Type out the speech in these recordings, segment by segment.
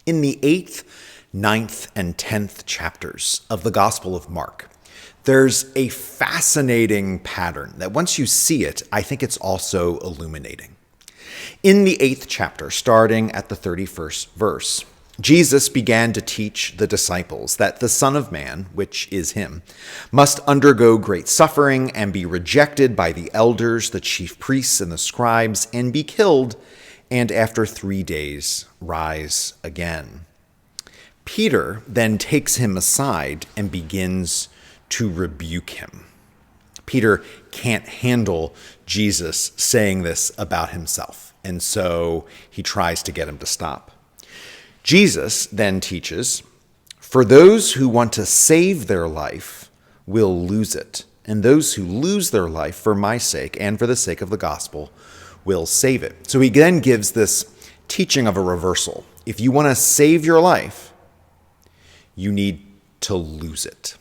In the 8th, ninth, and 10th chapters of the Gospel of Mark, there's a fascinating pattern that once you see it, I think it's also illuminating. In the 8th chapter, starting at the 31st verse, Jesus began to teach the disciples that the Son of Man, which is him, must undergo great suffering and be rejected by the elders, the chief priests, and the scribes, and be killed, and after 3 days rise again. Peter then takes him aside and begins to rebuke him. Peter can't handle Jesus saying this about himself, and so he tries to get him to stop. Jesus then teaches, "For those who want to save their life will lose it, and those who lose their life for my sake and for the sake of the gospel will save it." So he then gives this teaching of a reversal. If you want to save your life, you need to lose it.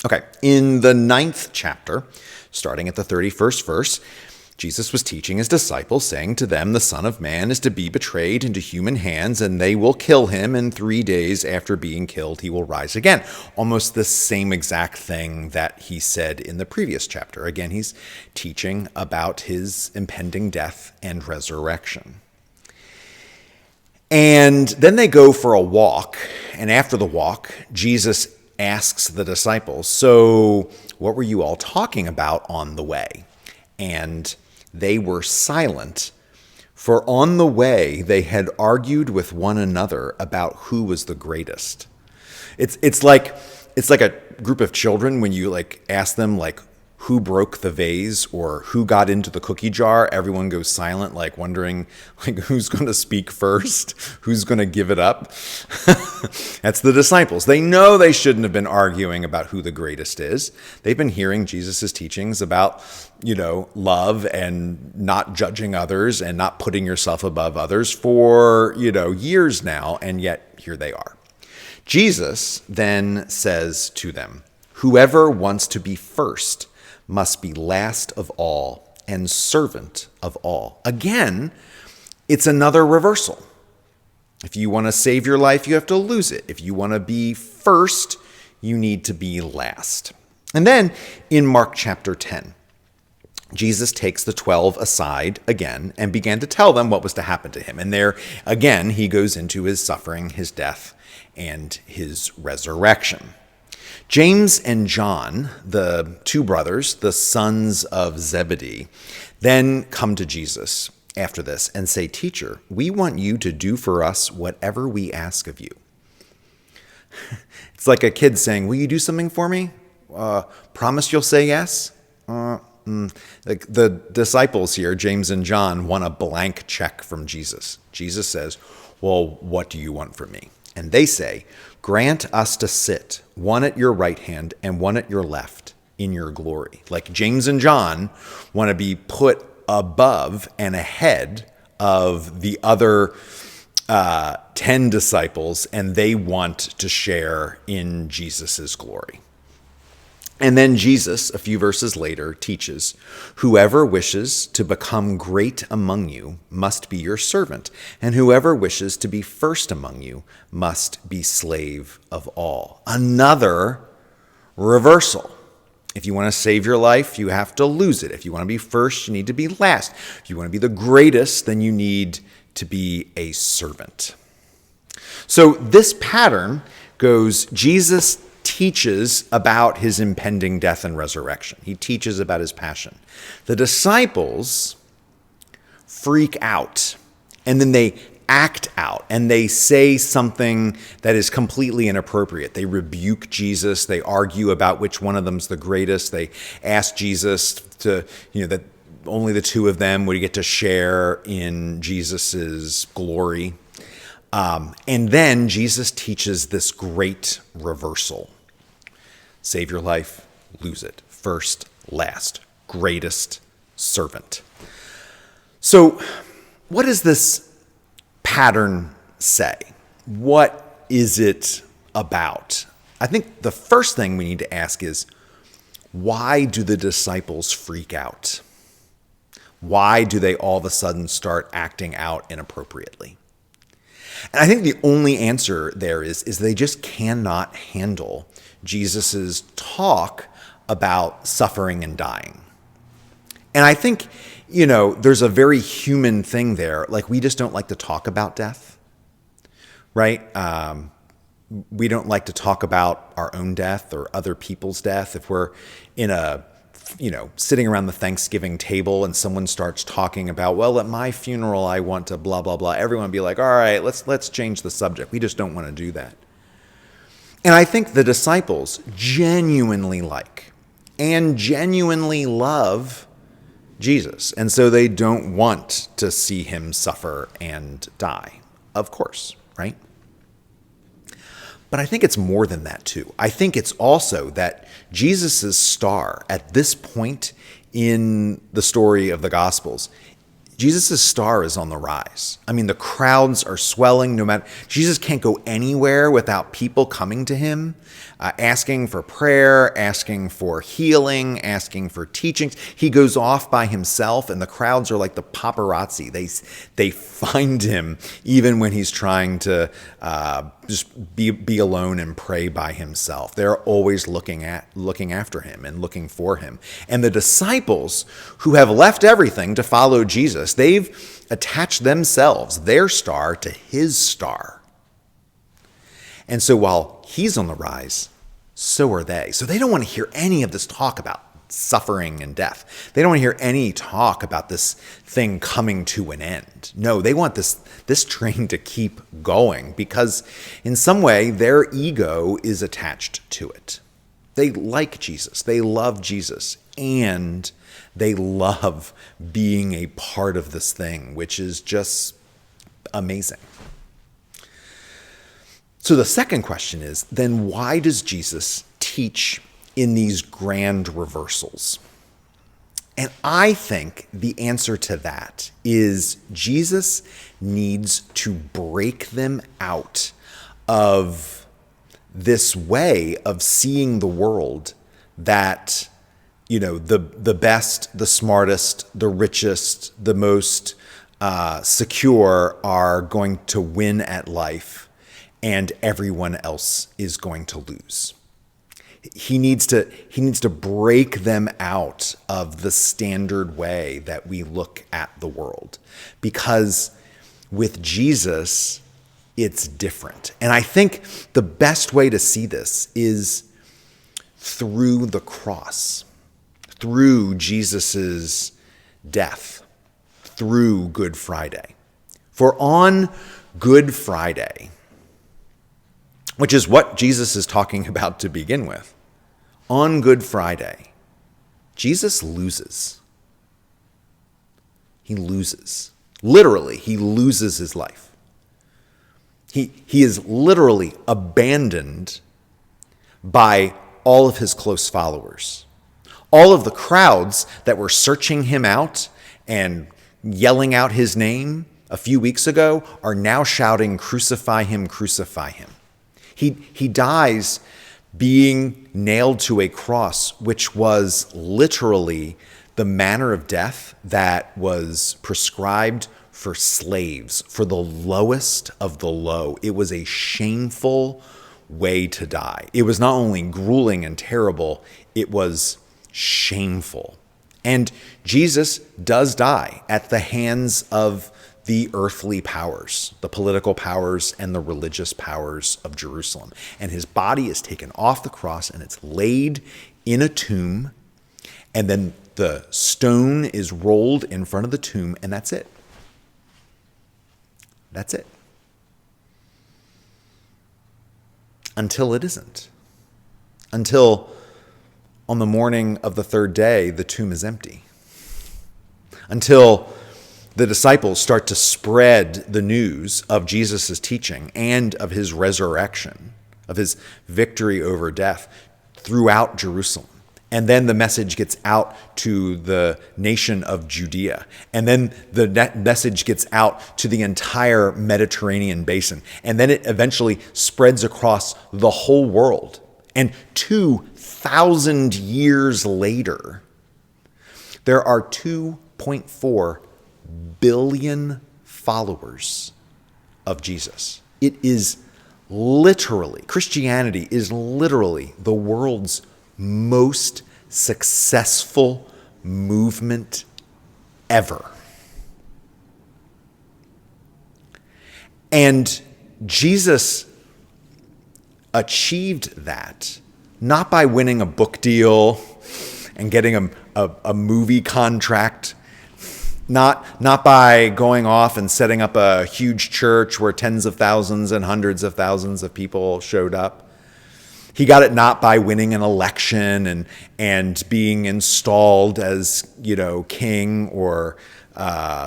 Okay, in the 9th chapter, starting at the 31st verse, Jesus was teaching his disciples, saying to them, "The Son of Man is to be betrayed into human hands, and they will kill him, and 3 days after being killed, he will rise again." Almost the same exact thing that he said in the previous chapter. Again, he's teaching about his impending death and resurrection. And then they go for a walk, and after the walk, Jesus asks the disciples, "So what were you all talking about on the way?" And they were silent, for on the way they had argued with one another about who was the greatest. It's like a group of children when you ask them who broke the vase or who got into the cookie jar. Everyone goes silent, wondering who's going to speak first, who's going to give it up. That's the disciples. They know they shouldn't have been arguing about who the greatest is. They've been hearing Jesus' teachings about, love and not judging others and not putting yourself above others for, years now, and yet here they are. Jesus then says to them, "Whoever wants to be first must be last of all and servant of all." Again, it's another reversal. If you want to save your life, you have to lose it. If you want to be first, you need to be last. And then in Mark chapter 10, Jesus takes the 12 aside again and began to tell them what was to happen to him. And there, again, he goes into his suffering, his death, and his resurrection. James and John, the two brothers, the sons of Zebedee, then come to Jesus after this and say, "Teacher, we want you to do for us whatever we ask of you." It's like a kid saying, "Will you do something for me? Promise you'll say yes?" The disciples here, James and John, want a blank check from Jesus. Jesus says, "Well, what do you want from me?" And they say, "Grant us to sit, one at your right hand and one at your left, in your glory." Like James and John want to be put above and ahead of the other 10 disciples, and they want to share in Jesus's glory. And then Jesus, a few verses later, teaches, "Whoever wishes to become great among you must be your servant, and whoever wishes to be first among you must be slave of all." Another reversal. If you want to save your life, you have to lose it. If you want to be first, you need to be last. If you want to be the greatest, then you need to be a servant. So this pattern goes, Jesus teaches about his impending death and resurrection. He teaches about his passion. The disciples freak out, and then they act out, and they say something that is completely inappropriate. They rebuke Jesus. They argue about which one of them's the greatest. They ask Jesus to, that only the two of them would get to share in Jesus's glory. And then Jesus teaches this great reversal. Save your life, lose it. First, last, greatest, servant. So what does this pattern say? What is it about? I think the first thing we need to ask is, why do the disciples freak out? Why do they all of a sudden start acting out inappropriately? And I think the only answer there is they just cannot handle Jesus's talk about suffering and dying. And I think, there's a very human thing there. Like, we just don't like to talk about death, right? We don't like to talk about our own death or other people's death. If we're in sitting around the Thanksgiving table and someone starts talking about, well, at my funeral, I want to blah, blah, blah. Everyone be like, all right, let's change the subject. We just don't want to do that. And I think the disciples genuinely like and genuinely love Jesus. And so they don't want to see him suffer and die, of course, right? But I think it's more than that too. I think it's also that Jesus's star at this point in the story of the Gospels, Jesus' star is on the rise. I mean, the crowds are swelling no matter. Jesus can't go anywhere without people coming to him, asking for prayer, asking for healing, asking for teachings. He goes off by himself, and the crowds are like the paparazzi. They find him even when he's trying to just be alone and pray by himself. They're always looking after him and looking for him. And the disciples who have left everything to follow Jesus, they've attached themselves, their star, to his star. And so while he's on the rise, so are they. So they don't want to hear any of this talk about suffering and death. They don't want to hear any talk about this thing coming to an end. No, they want this train to keep going because in some way their ego is attached to it. They like Jesus. They love Jesus. And they love being a part of this thing, which is just amazing. So the second question is, then why does Jesus teach in these grand reversals? And I think the answer to that is Jesus needs to break them out of this way of seeing the world that, the best, the smartest, the richest, the most secure are going to win at life, and everyone else is going to lose. He needs to break them out of the standard way that we look at the world, because with Jesus, it's different. And I think the best way to see this is through the cross, through Jesus's death, through Good Friday. For on Good Friday, which is what Jesus is talking about to begin with, on Good Friday, Jesus loses. He loses. Literally, he loses his life. He is literally abandoned by all of his close followers. All of the crowds that were searching him out and yelling out his name a few weeks ago are now shouting, "Crucify him, crucify him." He dies being nailed to a cross, which was literally the manner of death that was prescribed for slaves, for the lowest of the low. It was a shameful way to die. It was not only grueling and terrible, it was shameful. And Jesus does die at the hands of the earthly powers, the political powers and the religious powers of Jerusalem. And his body is taken off the cross and it's laid in a tomb. And then the stone is rolled in front of the tomb, and that's it. That's it. Until it isn't. Until on the morning of the third day, the tomb is empty. Until the disciples start to spread the news of Jesus' teaching and of his resurrection, of his victory over death throughout Jerusalem. And then the message gets out to the nation of Judea. And then the message gets out to the entire Mediterranean basin. And then it eventually spreads across the whole world. And 2,000 years later, there are 2.4 billion followers of Jesus. It is literally, Christianity is literally the world's most successful movement ever. And Jesus achieved that not by winning a book deal and getting a movie contract, not by going off and setting up a huge church where tens of thousands and hundreds of thousands of people showed up. He got it not by winning an election and being installed as, king or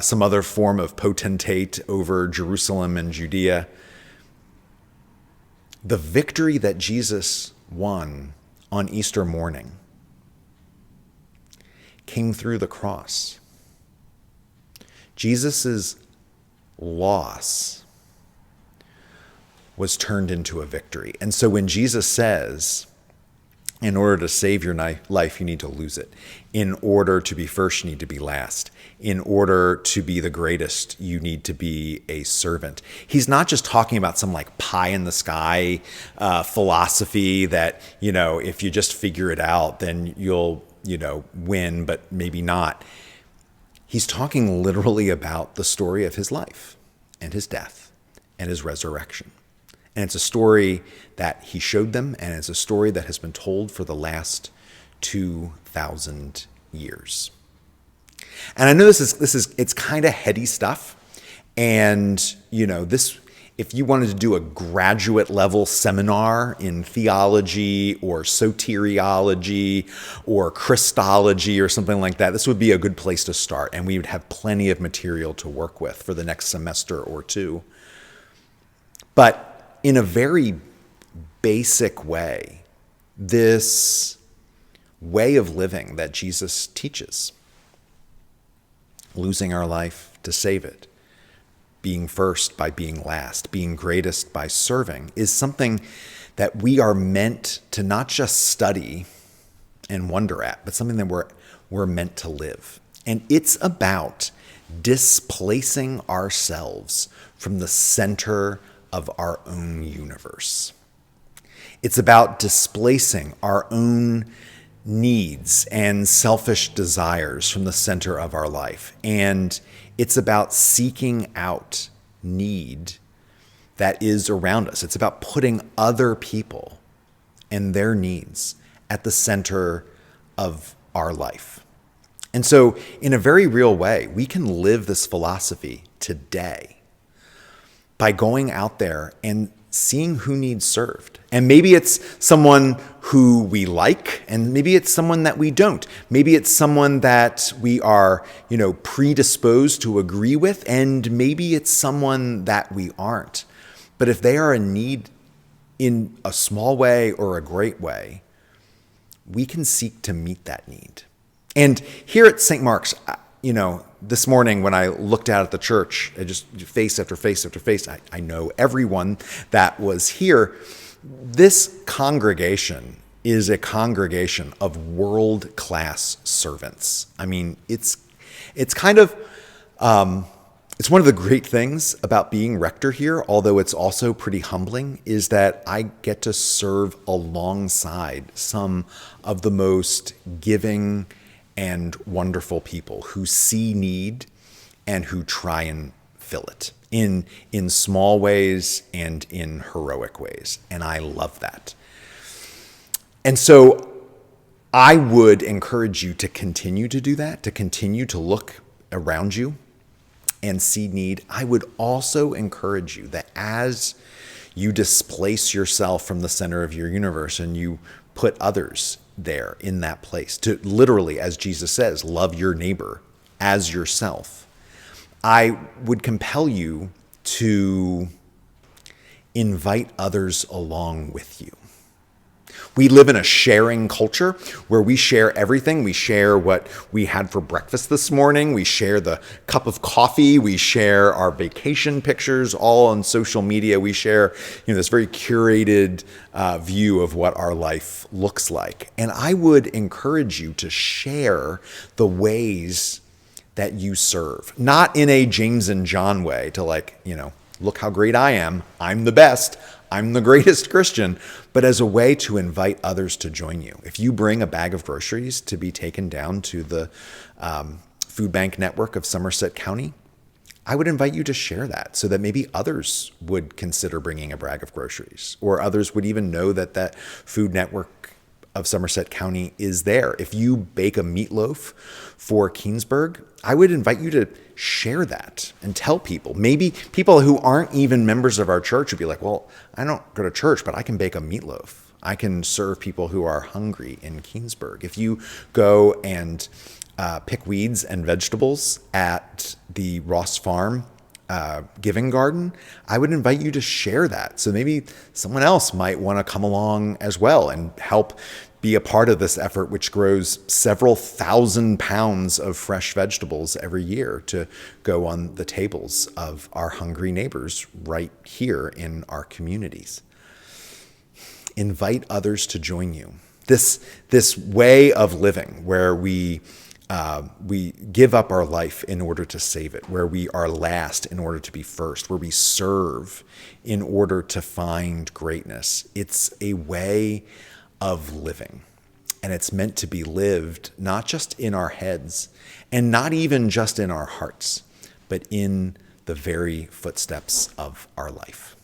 some other form of potentate over Jerusalem and Judea. The victory that Jesus won on Easter morning came through the cross. Jesus' loss was turned into a victory. And so when Jesus says, in order to save your life, you need to lose it. In order to be first, you need to be last. In order to be the greatest, you need to be a servant. He's not just talking about some like pie in the sky philosophy that, if you just figure it out, then you'll, win, but maybe not. He's talking literally about the story of his life and his death and his resurrection. And it's a story that he showed them, and it's a story that has been told for the last 2,000 years. And I know it's kind of heady stuff. And, if you wanted to do a graduate level seminar in theology or soteriology or Christology or something like that, this would be a good place to start. And we would have plenty of material to work with for the next semester or two. But in a very basic way, this way of living that Jesus teaches, losing our life to save it, being first by being last, being greatest by serving, is something that we are meant to not just study and wonder at, but something that we're meant to live. And it's about displacing ourselves from the center of our own universe. It's about displacing our own needs and selfish desires from the center of our life. And it's about seeking out need that is around us. It's about putting other people and their needs at the center of our life. And so in a very real way, we can live this philosophy today by going out there and seeing who needs served. And maybe it's someone who we like, and maybe it's someone that we don't. Maybe it's someone that we are, predisposed to agree with, and maybe it's someone that we aren't. But if they are in need in a small way or a great way, we can seek to meet that need. And here at St. Mark's, this morning when I looked out at the church, just face after face after face, I know everyone that was here. This congregation is a congregation of world-class servants. I mean, it's kind of, it's one of the great things about being rector here, although it's also pretty humbling, is that I get to serve alongside some of the most giving and wonderful people who see need and who try and fill it in small ways and in heroic ways. And I love that. And so I would encourage you to continue to do that, to continue to look around you and see need. I would also encourage you that as you displace yourself from the center of your universe and you put others there in that place, to literally, as Jesus says, love your neighbor as yourself, I would compel you to invite others along with you. We live in a sharing culture where we share everything. We share what we had for breakfast this morning. We share the cup of coffee. We share our vacation pictures all on social media. We share, this very curated view of what our life looks like. And I would encourage you to share the ways that you serve, not in a James and John way to look how great I am. I'm the best. I'm the greatest Christian, but as a way to invite others to join you. If you bring a bag of groceries to be taken down to the food bank network of Somerset County, I would invite you to share that so that maybe others would consider bringing a bag of groceries, or others would even know that that food network of Somerset County is there. If you bake a meatloaf for Keansburg, I would invite you to share that and tell people. Maybe people who aren't even members of our church would be like, well, I don't go to church, but I can bake a meatloaf. I can serve people who are hungry in Keansburg. If you go and pick weeds and vegetables at the Ross Farm giving garden, I would invite you to share that. So maybe someone else might want to come along as well and help be a part of this effort, which grows several thousand pounds of fresh vegetables every year to go on the tables of our hungry neighbors right here in our communities. Invite others to join you. This way of living where we give up our life in order to save it, where we are last in order to be first, where we serve in order to find greatness. It's a way of living, and it's meant to be lived not just in our heads and not even just in our hearts, but in the very footsteps of our life.